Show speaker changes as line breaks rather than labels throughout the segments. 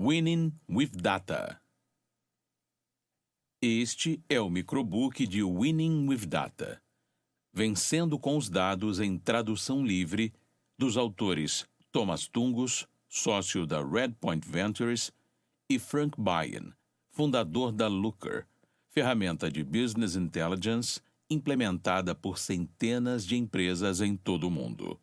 Winning with Data. Este é o microbook de Winning with Data, Vencendo com os Dados em tradução livre, dos autores Thomas Tungus, sócio da Redpoint Ventures, e Frank Bayen, fundador da Looker, ferramenta de business intelligence implementada por centenas de empresas em todo o mundo.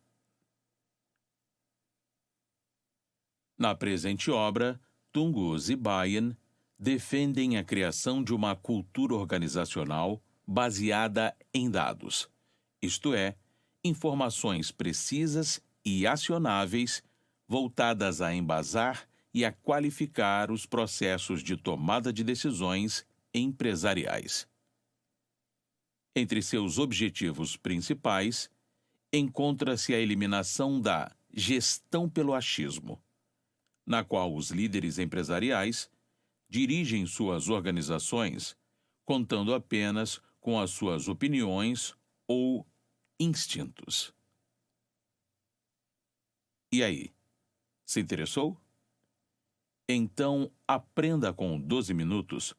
Na presente obra, Tungus e Bayen defendem a criação de uma cultura organizacional baseada em dados, isto é, informações precisas e acionáveis voltadas a embasar e a qualificar os processos de tomada de decisões empresariais. Entre seus objetivos principais, encontra-se a eliminação da gestão pelo achismo, na qual os líderes empresariais dirigem suas organizações contando apenas com as suas opiniões ou instintos. E aí, se interessou? Então, aprenda com 12 minutos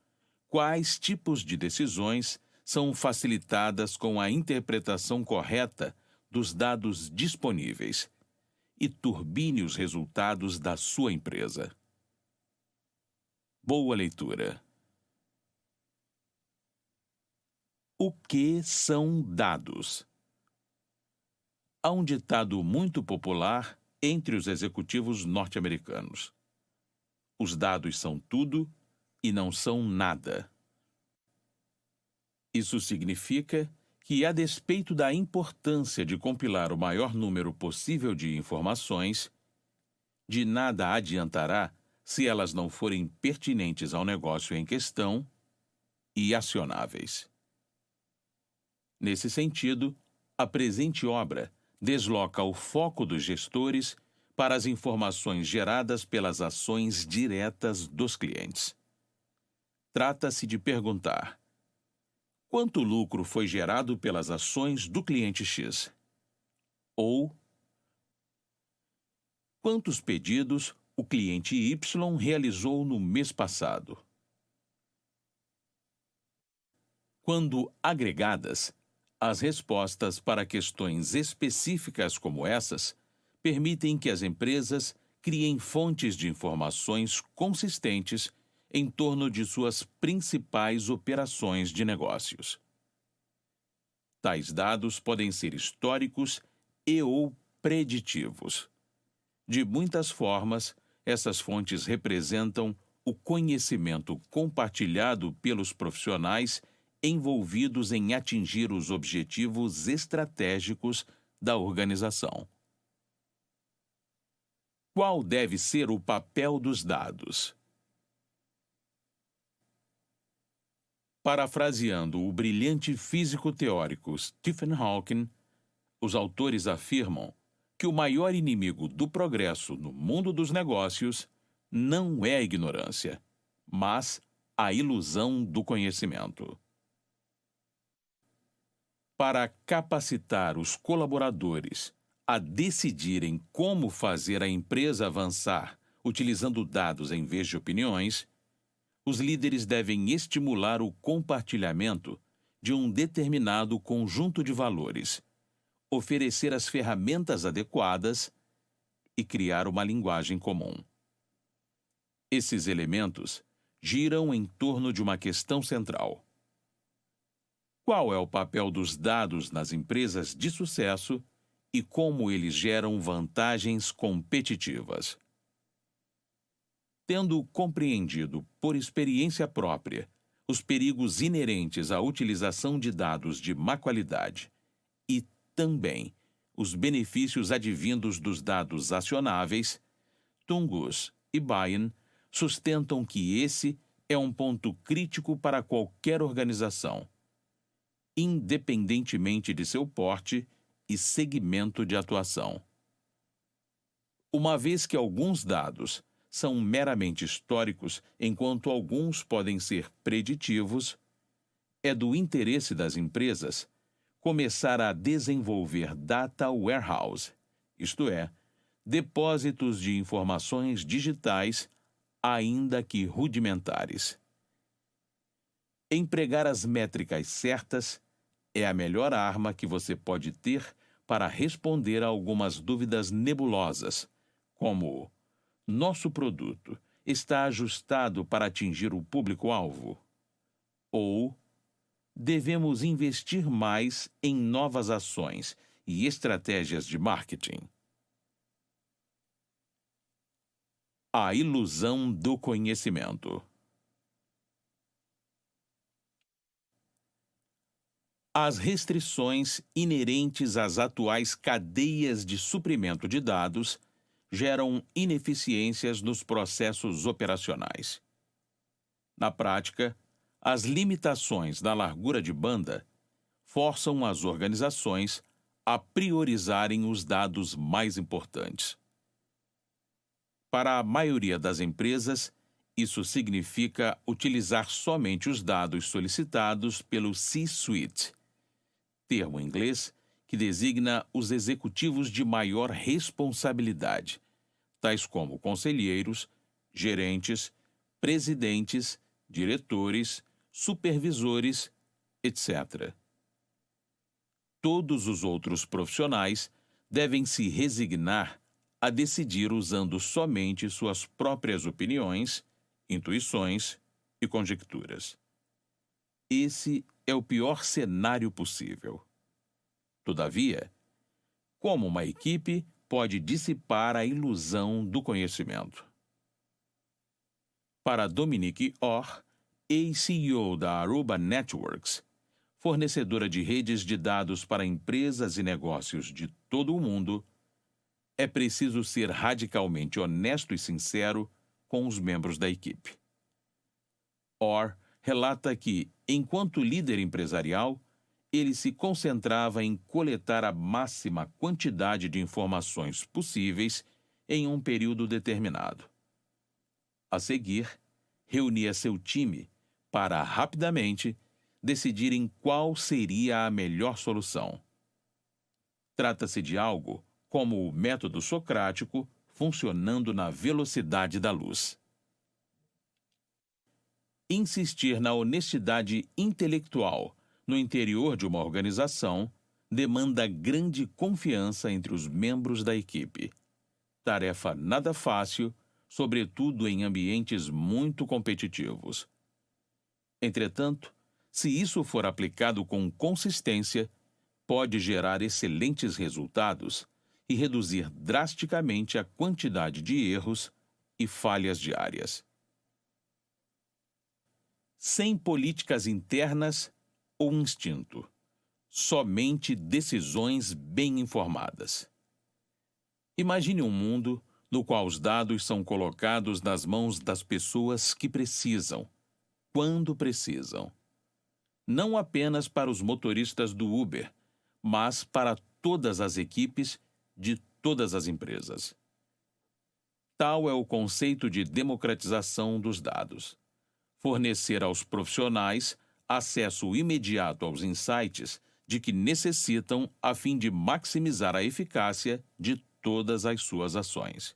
quais tipos de decisões são facilitadas com a interpretação correta dos dados disponíveis e turbine os resultados da sua empresa. Boa leitura. O que são dados? Há um ditado muito popular entre os executivos norte-americanos: os dados são tudo e não são nada. Isso significa que, a despeito da importância de compilar o maior número possível de informações, de nada adiantará se elas não forem pertinentes ao negócio em questão e acionáveis. Nesse sentido, a presente obra desloca o foco dos gestores para as informações geradas pelas ações diretas dos clientes. Trata-se de perguntar: quanto lucro foi gerado pelas ações do cliente X? Ou quantos pedidos o cliente Y realizou no mês passado? Quando agregadas, as respostas para questões específicas como essas permitem que as empresas criem fontes de informações consistentes em torno de suas principais operações de negócios. Tais dados podem ser históricos e/ou preditivos. De muitas formas, essas fontes representam o conhecimento compartilhado pelos profissionais envolvidos em atingir os objetivos estratégicos da organização. Qual deve ser o papel dos dados? Parafraseando o brilhante físico teórico Stephen Hawking, os autores afirmam que o maior inimigo do progresso no mundo dos negócios não é a ignorância, mas a ilusão do conhecimento. Para capacitar os colaboradores a decidirem como fazer a empresa avançar utilizando dados em vez de opiniões, os líderes devem estimular o compartilhamento de um determinado conjunto de valores, oferecer as ferramentas adequadas e criar uma linguagem comum. Esses elementos giram em torno de uma questão central: qual é o papel dos dados nas empresas de sucesso e como eles geram vantagens competitivas? Tendo compreendido por experiência própria os perigos inerentes à utilização de dados de má qualidade e também os benefícios advindos dos dados acionáveis, Tungus e Bayen sustentam que esse é um ponto crítico para qualquer organização, independentemente de seu porte e segmento de atuação. Uma vez que alguns dados são meramente históricos, enquanto alguns podem ser preditivos, é do interesse das empresas começar a desenvolver data warehouse, isto é, depósitos de informações digitais ainda que rudimentares. Empregar as métricas certas é a melhor arma que você pode ter para responder a algumas dúvidas nebulosas, como: nosso produto está ajustado para atingir o público-alvo? Ou devemos investir mais em novas ações e estratégias de marketing? A ilusão do conhecimento. As restrições inerentes às atuais cadeias de suprimento de dados geram ineficiências nos processos operacionais. Na prática, as limitações da largura de banda forçam as organizações a priorizarem os dados mais importantes. Para a maioria das empresas, isso significa utilizar somente os dados solicitados pelo C-Suite, termo em inglês que designa os executivos de maior responsabilidade, tais como conselheiros, gerentes, presidentes, diretores, supervisores, etc. Todos os outros profissionais devem se resignar a decidir usando somente suas próprias opiniões, intuições e conjecturas. Esse é o pior cenário possível. Todavia, como uma equipe pode dissipar a ilusão do conhecimento? Para Dominique Orr, ex-CEO da Aruba Networks, fornecedora de redes de dados para empresas e negócios de todo o mundo, é preciso ser radicalmente honesto e sincero com os membros da equipe. Orr relata que, enquanto líder empresarial, ele se concentrava em coletar a máxima quantidade de informações possíveis em um período determinado. A seguir, reunia seu time para, rapidamente, decidirem qual seria a melhor solução. Trata-se de algo como o método socrático funcionando na velocidade da luz. Insistir na honestidade intelectual no interior de uma organização demanda grande confiança entre os membros da equipe. Tarefa nada fácil, sobretudo em ambientes muito competitivos. Entretanto, se isso for aplicado com consistência, pode gerar excelentes resultados e reduzir drasticamente a quantidade de erros e falhas diárias. Sem políticas internas ou instinto, somente decisões bem informadas. Imagine um mundo no qual os dados são colocados nas mãos das pessoas que precisam, quando precisam. Não apenas para os motoristas do Uber, mas para todas as equipes de todas as empresas. Tal é o conceito de democratização dos dados. Fornecer aos profissionais acesso imediato aos insights de que necessitam a fim de maximizar a eficácia de todas as suas ações.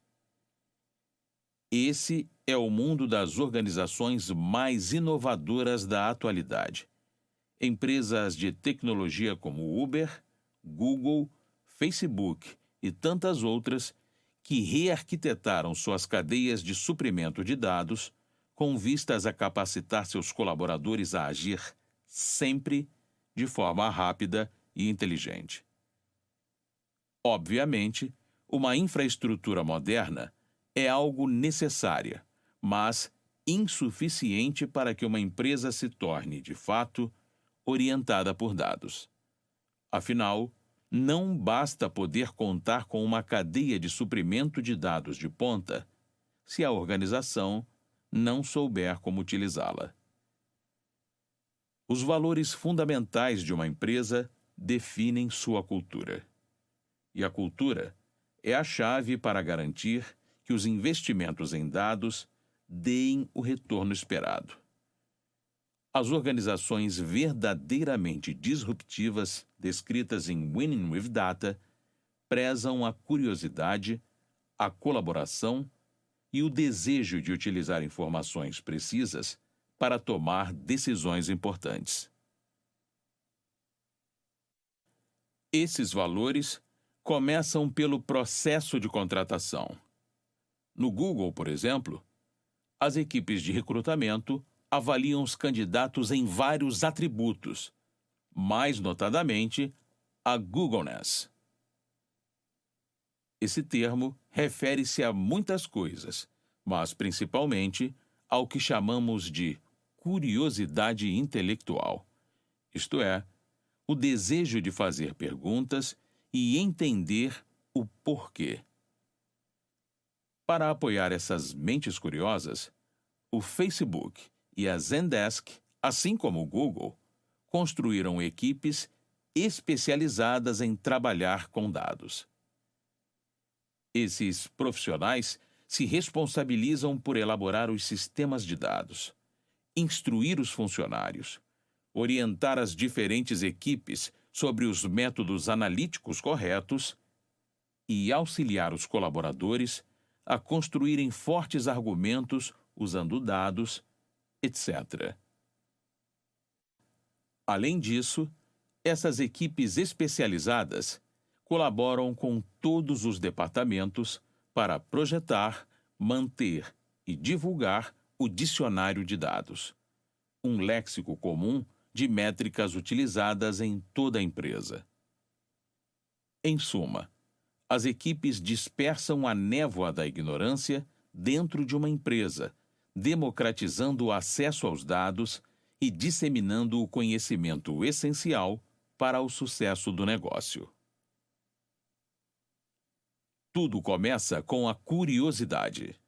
Esse é o mundo das organizações mais inovadoras da atualidade. Empresas de tecnologia como Uber, Google, Facebook e tantas outras que rearquitetaram suas cadeias de suprimento de dados com vistas a capacitar seus colaboradores a agir sempre de forma rápida e inteligente. Obviamente, uma infraestrutura moderna é algo necessária, mas insuficiente para que uma empresa se torne, de fato, orientada por dados. Afinal, não basta poder contar com uma cadeia de suprimento de dados de ponta se a organização não souber como utilizá-la. Os valores fundamentais de uma empresa definem sua cultura. E a cultura é a chave para garantir que os investimentos em dados deem o retorno esperado. As organizações verdadeiramente disruptivas, descritas em Winning with Data, prezam a curiosidade, a colaboração e o desejo de utilizar informações precisas para tomar decisões importantes. Esses valores começam pelo processo de contratação. No Google, por exemplo, as equipes de recrutamento avaliam os candidatos em vários atributos, mais notadamente a Googleness. Esse termo refere-se a muitas coisas, mas principalmente ao que chamamos de curiosidade intelectual, isto é, o desejo de fazer perguntas e entender o porquê. Para apoiar essas mentes curiosas, o Facebook e a Zendesk, assim como o Google, construíram equipes especializadas em trabalhar com dados. Esses profissionais se responsabilizam por elaborar os sistemas de dados, instruir os funcionários, orientar as diferentes equipes sobre os métodos analíticos corretos e auxiliar os colaboradores a construírem fortes argumentos usando dados, etc. Além disso, essas equipes especializadas colaboram com todos os departamentos para projetar, manter e divulgar o dicionário de dados, um léxico comum de métricas utilizadas em toda a empresa. Em suma, as equipes dispersam a névoa da ignorância dentro de uma empresa, democratizando o acesso aos dados e disseminando o conhecimento essencial para o sucesso do negócio. Tudo começa com a curiosidade.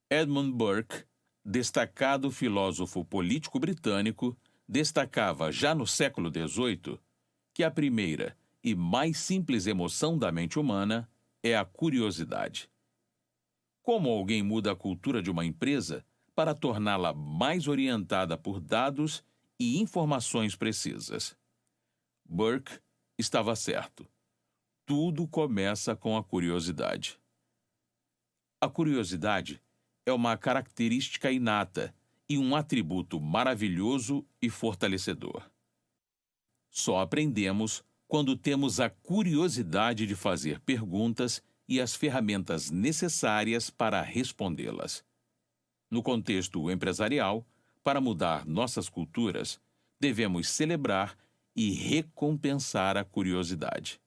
Edmund Burke, destacado filósofo político britânico, destacava já no século XVIII que a primeira e mais simples emoção da mente humana é a curiosidade. Como alguém muda a cultura de uma empresa para torná-la mais orientada por dados e informações precisas? Burke estava certo. Tudo começa com a curiosidade. A curiosidade é uma característica inata e um atributo maravilhoso e fortalecedor. Só aprendemos quando temos a curiosidade de fazer perguntas e as ferramentas necessárias para respondê-las. No contexto empresarial, para mudar nossas culturas, devemos celebrar e recompensar a curiosidade.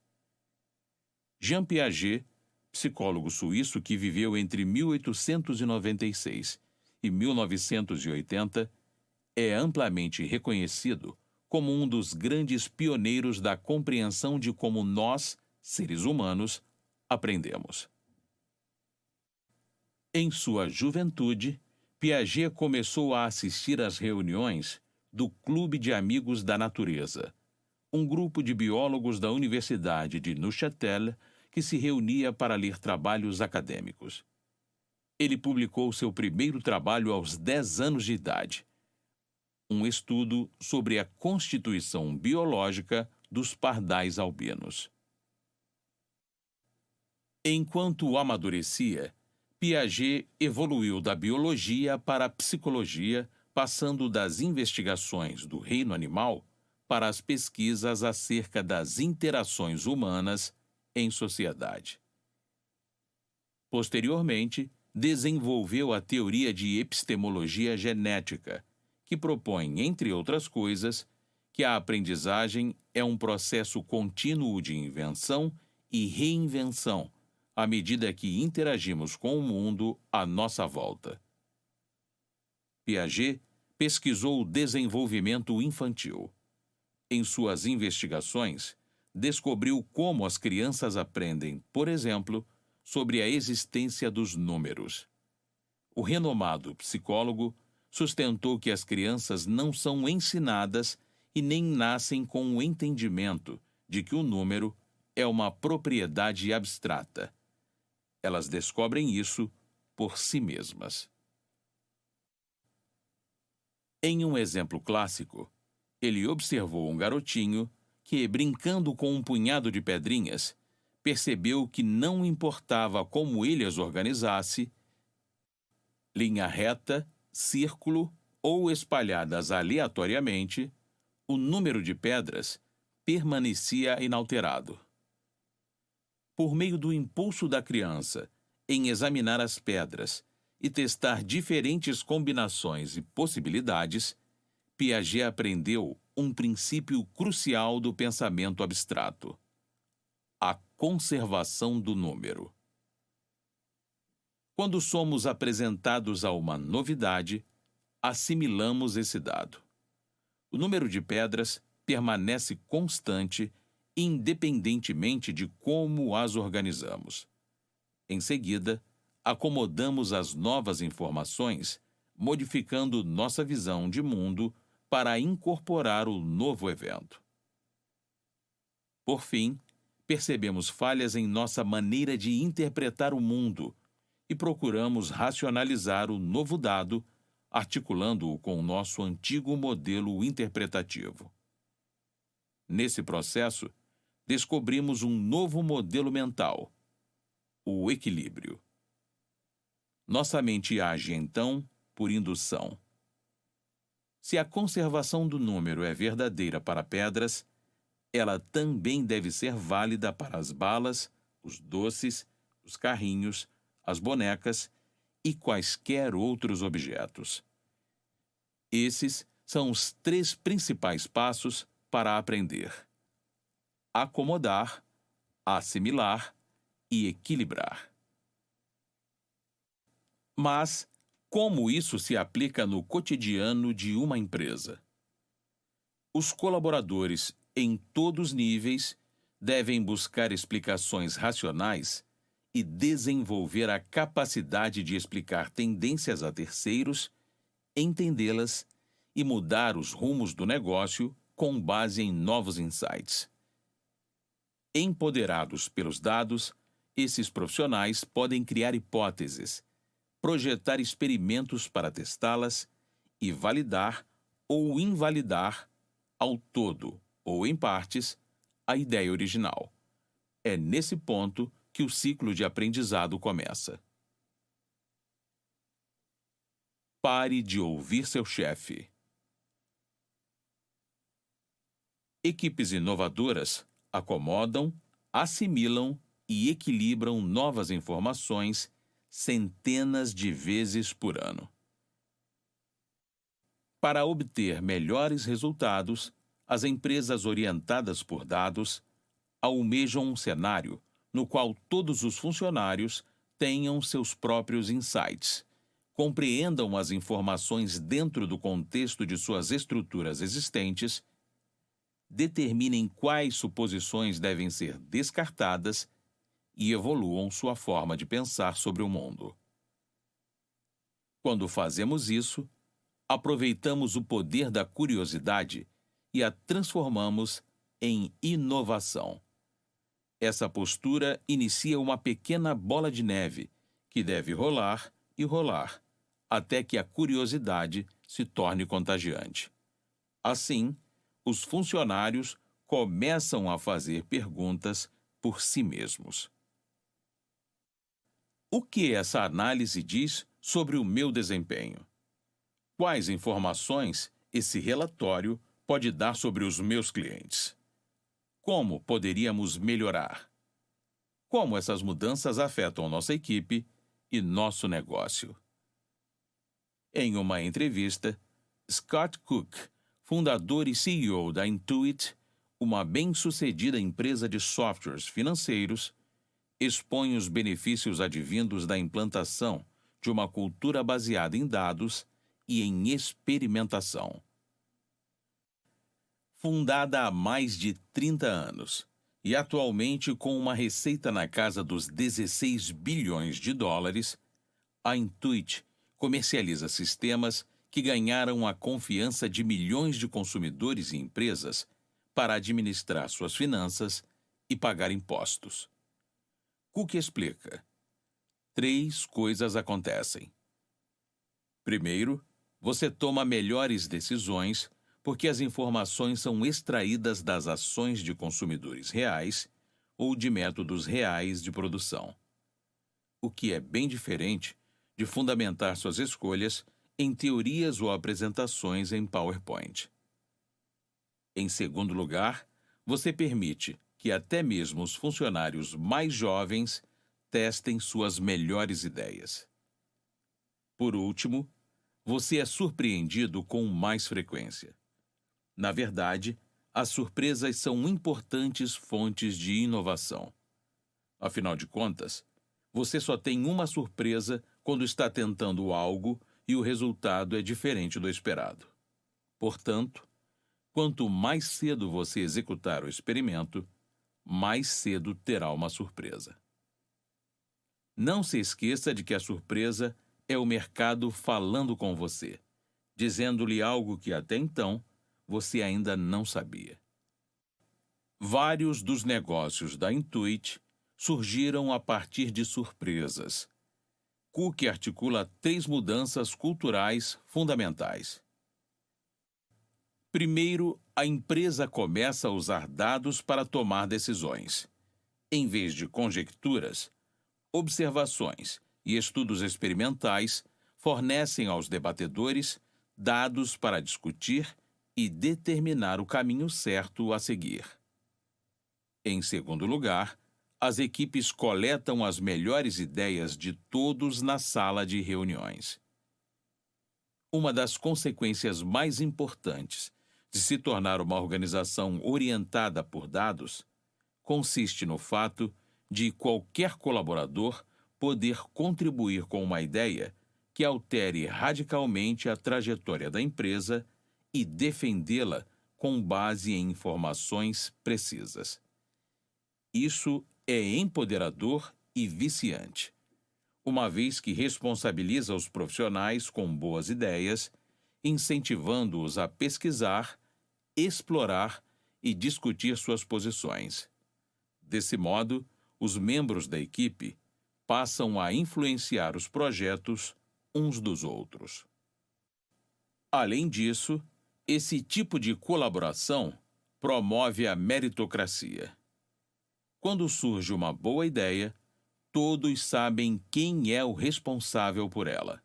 Jean Piaget, psicólogo suíço que viveu entre 1896 e 1980, é amplamente reconhecido como um dos grandes pioneiros da compreensão de como nós, seres humanos, aprendemos. Em sua juventude, Piaget começou a assistir às reuniões do Clube de Amigos da Natureza, um grupo de biólogos da Universidade de Neuchâtel que se reunia para ler trabalhos acadêmicos. Ele publicou seu primeiro trabalho aos 10 anos de idade, um estudo sobre a constituição biológica dos pardais albinos. Enquanto amadurecia, Piaget evoluiu da biologia para a psicologia, passando das investigações do reino animal para as pesquisas acerca das interações humanas em sociedade. Posteriormente, desenvolveu a teoria de epistemologia genética, que propõe, entre outras coisas, que a aprendizagem é um processo contínuo de invenção e reinvenção, à medida que interagimos com o mundo à nossa volta. Piaget pesquisou o desenvolvimento infantil. Em suas investigações, descobriu como as crianças aprendem, por exemplo, sobre a existência dos números. O renomado psicólogo sustentou que as crianças não são ensinadas e nem nascem com o entendimento de que o número é uma propriedade abstrata. Elas descobrem isso por si mesmas. Em um exemplo clássico, ele observou um garotinho que, brincando com um punhado de pedrinhas, percebeu que não importava como ele as organizasse, linha reta, círculo ou espalhadas aleatoriamente, o número de pedras permanecia inalterado. Por meio do impulso da criança em examinar as pedras e testar diferentes combinações e possibilidades, Piaget aprendeu um princípio crucial do pensamento abstrato: a conservação do número. Quando somos apresentados a uma novidade, assimilamos esse dado. O número de pedras permanece constante, independentemente de como as organizamos. Em seguida, acomodamos as novas informações, modificando nossa visão de mundo para incorporar o novo evento. Por fim, percebemos falhas em nossa maneira de interpretar o mundo e procuramos racionalizar o novo dado, articulando-o com o nosso antigo modelo interpretativo. Nesse processo, descobrimos um novo modelo mental: o equilíbrio. Nossa mente age, então, por indução. Se a conservação do número é verdadeira para pedras, ela também deve ser válida para as balas, os doces, os carrinhos, as bonecas e quaisquer outros objetos. Esses são os 3 principais passos para aprender: acomodar, assimilar e equilibrar. Mas como isso se aplica no cotidiano de uma empresa? Os colaboradores, em todos os níveis, devem buscar explicações racionais e desenvolver a capacidade de explicar tendências a terceiros, entendê-las e mudar os rumos do negócio com base em novos insights. Empoderados pelos dados, esses profissionais podem criar hipóteses, projetar experimentos para testá-las e validar ou invalidar, ao todo ou em partes, a ideia original. É nesse ponto que o ciclo de aprendizado começa. Pare de ouvir seu chefe. Equipes inovadoras acomodam, assimilam e equilibram novas informações centenas de vezes por ano. Para obter melhores resultados, as empresas orientadas por dados almejam um cenário no qual todos os funcionários tenham seus próprios insights, compreendam as informações dentro do contexto de suas estruturas existentes, determinem quais suposições devem ser descartadas e evoluam sua forma de pensar sobre o mundo. Quando fazemos isso, aproveitamos o poder da curiosidade e a transformamos em inovação. Essa postura inicia uma pequena bola de neve que deve rolar e rolar, até que a curiosidade se torne contagiante. Assim, os funcionários começam a fazer perguntas por si mesmos. O que essa análise diz sobre o meu desempenho? Quais informações esse relatório pode dar sobre os meus clientes? Como poderíamos melhorar? Como essas mudanças afetam nossa equipe e nosso negócio? Em uma entrevista, Scott Cook, fundador e CEO da Intuit, uma bem-sucedida empresa de softwares financeiros, expõe os benefícios advindos da implantação de uma cultura baseada em dados e em experimentação. Fundada há mais de 30 anos e atualmente com uma receita na casa dos 16 bilhões de dólares, a Intuit comercializa sistemas que ganharam a confiança de milhões de consumidores e empresas para administrar suas finanças e pagar impostos. Cook explica: 3 coisas acontecem. Primeiro, você toma melhores decisões porque as informações são extraídas das ações de consumidores reais, ou de métodos reais de produção, o que é bem diferente de fundamentar suas escolhas em teorias ou apresentações em PowerPoint. Em segundo lugar, você permite que até mesmo os funcionários mais jovens testem suas melhores ideias. Por último, você é surpreendido com mais frequência. Na verdade, as surpresas são importantes fontes de inovação. Afinal de contas, você só tem uma surpresa quando está tentando algo e o resultado é diferente do esperado. Portanto, quanto mais cedo você executar o experimento, mais cedo terá uma surpresa. Não se esqueça de que a surpresa é o mercado falando com você, dizendo-lhe algo que até então você ainda não sabia. Vários dos negócios da Intuit surgiram a partir de surpresas. Cook articula 3 mudanças culturais fundamentais. Primeiro, a empresa começa a usar dados para tomar decisões. Em vez de conjecturas, observações e estudos experimentais fornecem aos debatedores dados para discutir e determinar o caminho certo a seguir. Em segundo lugar, as equipes coletam as melhores ideias de todos na sala de reuniões. Uma das consequências mais importantes de se tornar uma organização orientada por dados consiste no fato de qualquer colaborador poder contribuir com uma ideia que altere radicalmente a trajetória da empresa e defendê-la com base em informações precisas. Isso é empoderador e viciante, uma vez que responsabiliza os profissionais com boas ideias, incentivando-os a pesquisar, explorar e discutir suas posições. Desse modo, os membros da equipe passam a influenciar os projetos uns dos outros. Além disso, esse tipo de colaboração promove a meritocracia. Quando surge uma boa ideia, todos sabem quem é o responsável por ela.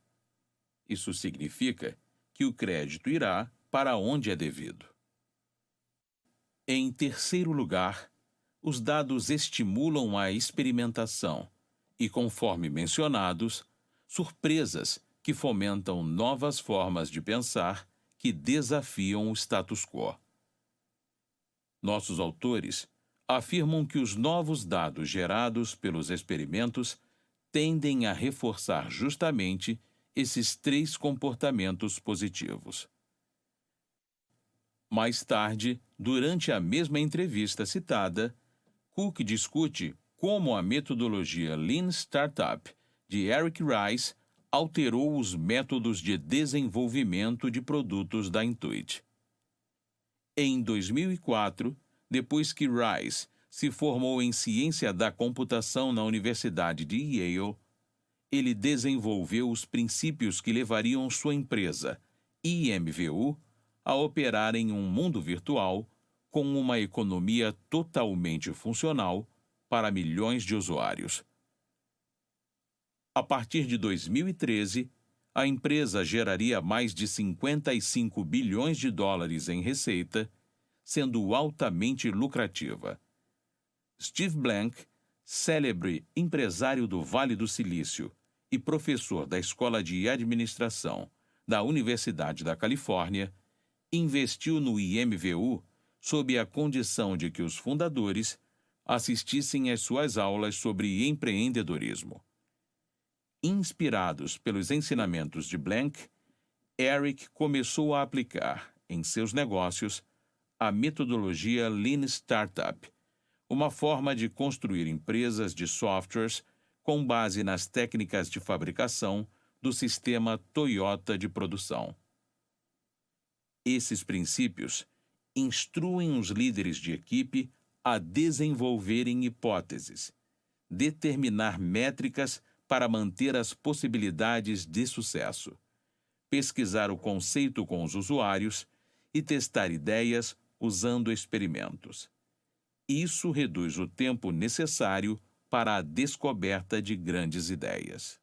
Isso significa que o crédito irá para onde é devido. Em terceiro lugar, os dados estimulam a experimentação e, conforme mencionados, surpresas que fomentam novas formas de pensar que desafiam o status quo. Nossos autores afirmam que os novos dados gerados pelos experimentos tendem a reforçar justamente esses 3 comportamentos positivos. Mais tarde, durante a mesma entrevista citada, Cook discute como a metodologia Lean Startup de Eric Rice alterou os métodos de desenvolvimento de produtos da Intuit. Em 2004, depois que Rice se formou em ciência da computação na Universidade de Yale, ele desenvolveu os princípios que levariam sua empresa, IMVU, a operar em um mundo virtual com uma economia totalmente funcional para milhões de usuários. A partir de 2013, a empresa geraria mais de 55 bilhões de dólares em receita, sendo altamente lucrativa. Steve Blank, célebre empresário do Vale do Silício e professor da Escola de Administração da Universidade da Califórnia, investiu no IMVU sob a condição de que os fundadores assistissem às suas aulas sobre empreendedorismo. Inspirados pelos ensinamentos de Blank, Eric começou a aplicar, em seus negócios, a metodologia Lean Startup, uma forma de construir empresas de softwares com base nas técnicas de fabricação do sistema Toyota de produção. Esses princípios instruem os líderes de equipe a desenvolverem hipóteses, determinar métricas para manter as possibilidades de sucesso, pesquisar o conceito com os usuários e testar ideias usando experimentos. Isso reduz o tempo necessário para a descoberta de grandes ideias.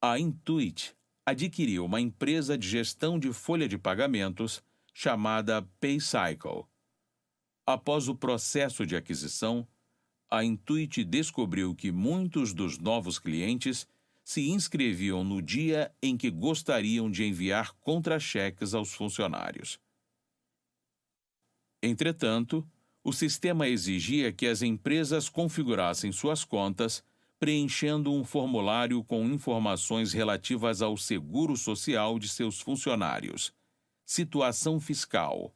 A Intuit adquiriu uma empresa de gestão de folha de pagamentos chamada PayCycle. Após o processo de aquisição, a Intuit descobriu que muitos dos novos clientes se inscreviam no dia em que gostariam de enviar contra-cheques aos funcionários. Entretanto, o sistema exigia que as empresas configurassem suas contas preenchendo um formulário com informações relativas ao seguro social de seus funcionários, situação fiscal,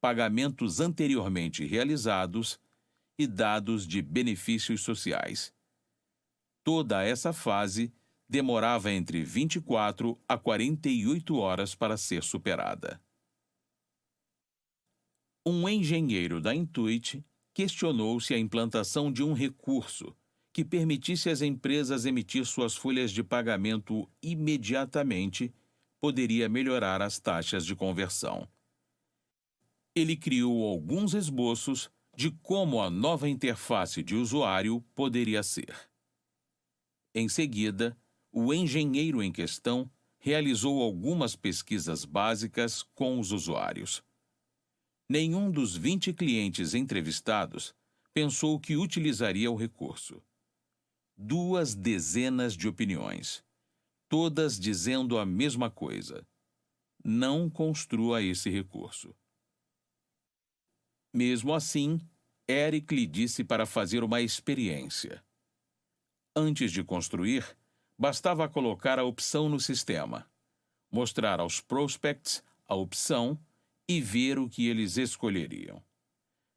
pagamentos anteriormente realizados e dados de benefícios sociais. Toda essa fase demorava entre 24 a 48 horas para ser superada. Um engenheiro da Intuit questionou se a implantação de um recurso que permitisse às empresas emitir suas folhas de pagamento imediatamente poderia melhorar as taxas de conversão. Ele criou alguns esboços de como a nova interface de usuário poderia ser. Em seguida, o engenheiro em questão realizou algumas pesquisas básicas com os usuários. Nenhum dos 20 clientes entrevistados pensou que utilizaria o recurso. 2 dezenas de opiniões, todas dizendo a mesma coisa: não construa esse recurso. Mesmo assim, Eric lhe disse para fazer uma experiência. Antes de construir, bastava colocar a opção no sistema, mostrar aos prospects a opção e ver o que eles escolheriam.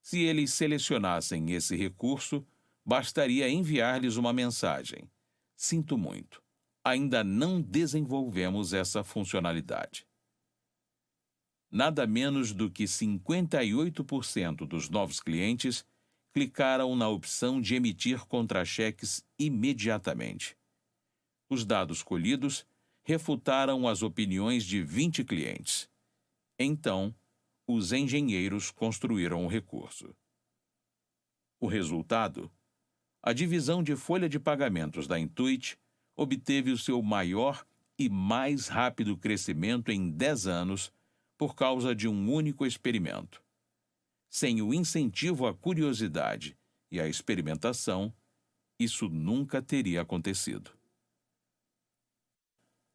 Se eles selecionassem esse recurso, bastaria enviar-lhes uma mensagem: sinto muito, ainda não desenvolvemos essa funcionalidade. Nada menos do que 58% dos novos clientes clicaram na opção de emitir contra-cheques imediatamente. Os dados colhidos refutaram as opiniões de 20 clientes. Então, os engenheiros construíram o recurso. O resultado? A divisão de folha de pagamentos da Intuit obteve o seu maior e mais rápido crescimento em 10 anos por causa de um único experimento. Sem o incentivo à curiosidade e à experimentação, isso nunca teria acontecido.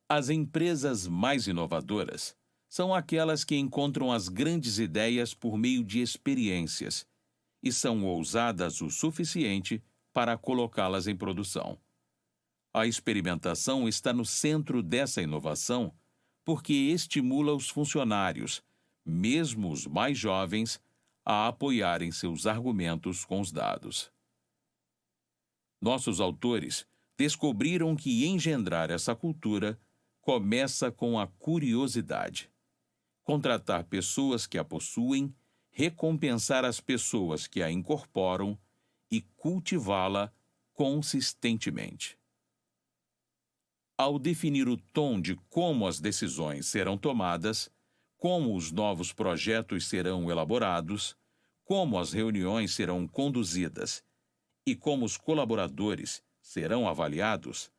As empresas mais inovadoras são aquelas que encontram as grandes ideias por meio de experiências e são ousadas o suficiente para colocá-las em produção. A experimentação está no centro dessa inovação porque estimula os funcionários, mesmo os mais jovens, a apoiarem seus argumentos com os dados. Nossos autores descobriram que engendrar essa cultura começa com a curiosidade. Contratar pessoas que a possuem, recompensar as pessoas que a incorporam e cultivá-la consistentemente. Ao definir o tom de como as decisões serão tomadas, como os novos projetos serão elaborados, como as reuniões serão conduzidas e como os colaboradores serão avaliados,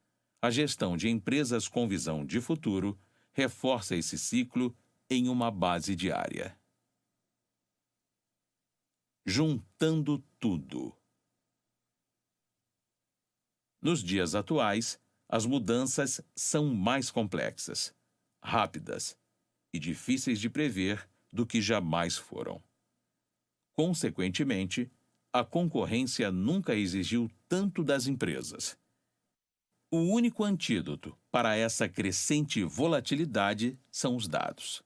a gestão de empresas com visão de futuro reforça esse ciclo em uma base diária. Juntando tudo. Nos dias atuais, as mudanças são mais complexas, rápidas e difíceis de prever do que jamais foram. Consequentemente, a concorrência nunca exigiu tanto das empresas. O único antídoto para essa crescente volatilidade são os dados.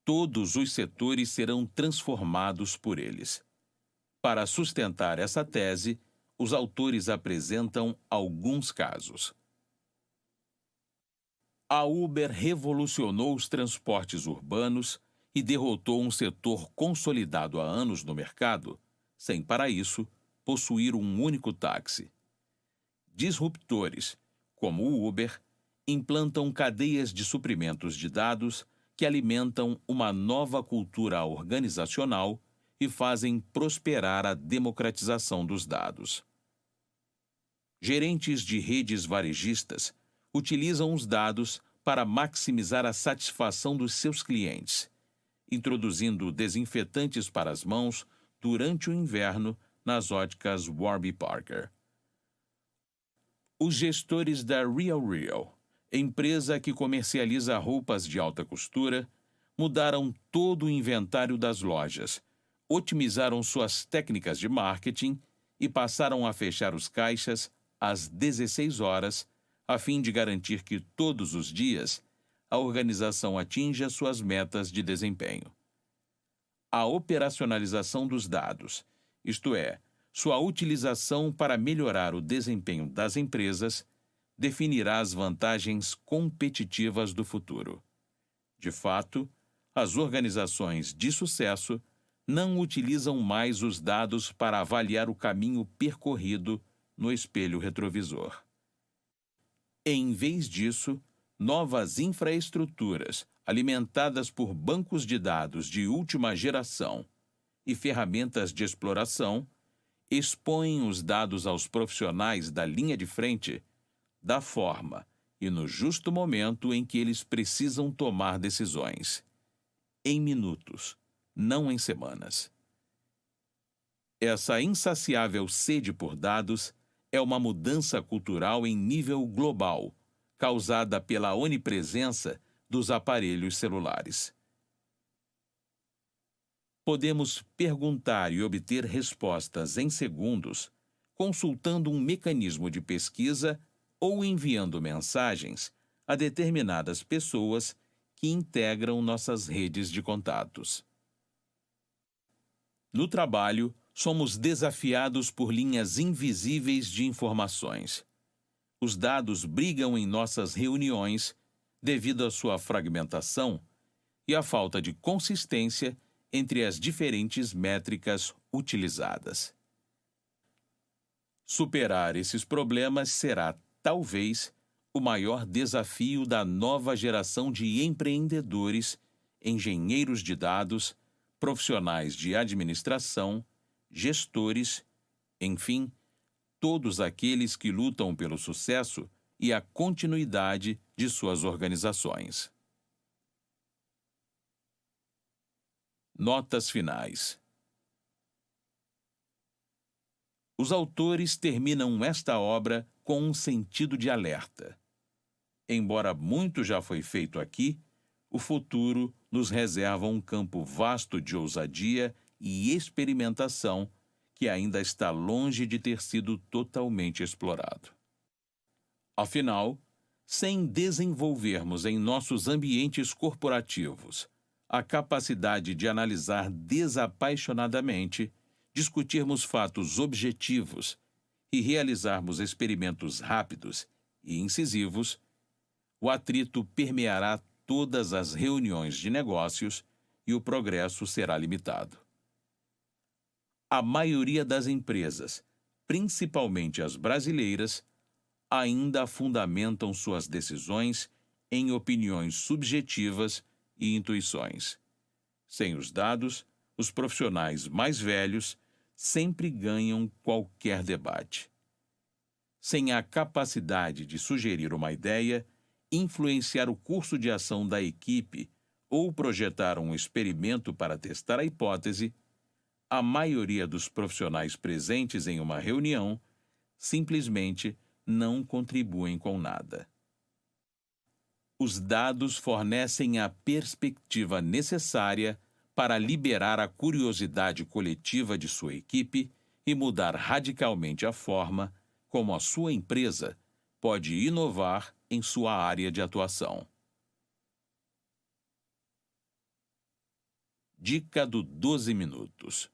Todos os setores serão transformados por eles. Para sustentar essa tese, os autores apresentam alguns casos. A Uber revolucionou os transportes urbanos e derrotou um setor consolidado há anos no mercado, sem, para isso, possuir um único táxi. Disruptores, como o Uber, implantam cadeias de suprimentos de dados que alimentam uma nova cultura organizacional e fazem prosperar a democratização dos dados. Gerentes de redes varejistas utilizam os dados para maximizar a satisfação dos seus clientes, introduzindo desinfetantes para as mãos durante o inverno nas óticas Warby Parker. Os gestores da RealReal, empresa que comercializa roupas de alta costura, mudaram todo o inventário das lojas, otimizaram suas técnicas de marketing e passaram a fechar os caixas às 16 horas, a fim de garantir que todos os dias a organização atinja suas metas de desempenho. A operacionalização dos dados, isto é, sua utilização para melhorar o desempenho das empresas, definirá as vantagens competitivas do futuro. De fato, as organizações de sucesso não utilizam mais os dados para avaliar o caminho percorrido no espelho retrovisor. Em vez disso, novas infraestruturas, alimentadas por bancos de dados de última geração e ferramentas de exploração, expõem os dados aos profissionais da linha de frente da forma e no justo momento em que eles precisam tomar decisões. Em minutos, não em semanas. Essa insaciável sede por dados é uma mudança cultural em nível global, causada pela onipresença dos aparelhos celulares. Podemos perguntar e obter respostas em segundos, consultando um mecanismo de pesquisa ou enviando mensagens a determinadas pessoas que integram nossas redes de contatos. No trabalho, somos desafiados por linhas invisíveis de informações. Os dados brigam em nossas reuniões devido à sua fragmentação e à falta de consistência entre as diferentes métricas utilizadas. Superar esses problemas será, talvez, o maior desafio da nova geração de empreendedores, engenheiros de dados, profissionais de administração, gestores, enfim, todos aqueles que lutam pelo sucesso e a continuidade de suas organizações. Notas finais. Os autores terminam esta obra com um sentido de alerta. Embora muito já foi feito aqui, o futuro nos reserva um campo vasto de ousadia e experimentação que ainda está longe de ter sido totalmente explorado. Afinal, sem desenvolvermos em nossos ambientes corporativos a capacidade de analisar desapaixonadamente, discutirmos fatos objetivos e realizarmos experimentos rápidos e incisivos, o atrito permeará todas as reuniões de negócios e o progresso será limitado. A maioria das empresas, principalmente as brasileiras, ainda fundamentam suas decisões em opiniões subjetivas e intuições. Sem os dados, os profissionais mais velhos sempre ganham qualquer debate. Sem a capacidade de sugerir uma ideia, influenciar o curso de ação da equipe ou projetar um experimento para testar a hipótese, a maioria dos profissionais presentes em uma reunião simplesmente não contribuem com nada. Os dados fornecem a perspectiva necessária para liberar a curiosidade coletiva de sua equipe e mudar radicalmente a forma como a sua empresa pode inovar em sua área de atuação. Dica do 12 minutos.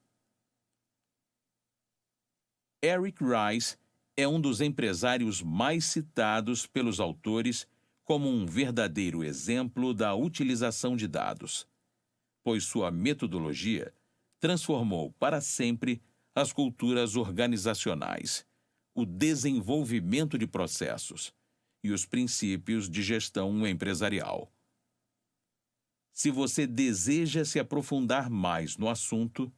Eric Rice é um dos empresários mais citados pelos autores como um verdadeiro exemplo da utilização de dados, pois sua metodologia transformou para sempre as culturas organizacionais, o desenvolvimento de processos e os princípios de gestão empresarial. Se você deseja se aprofundar mais no assunto,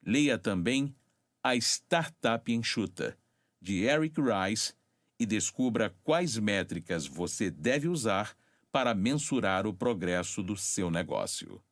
Leia também A Startup Enxuta, de Eric Rice, e descubra quais métricas você deve usar para mensurar o progresso do seu negócio.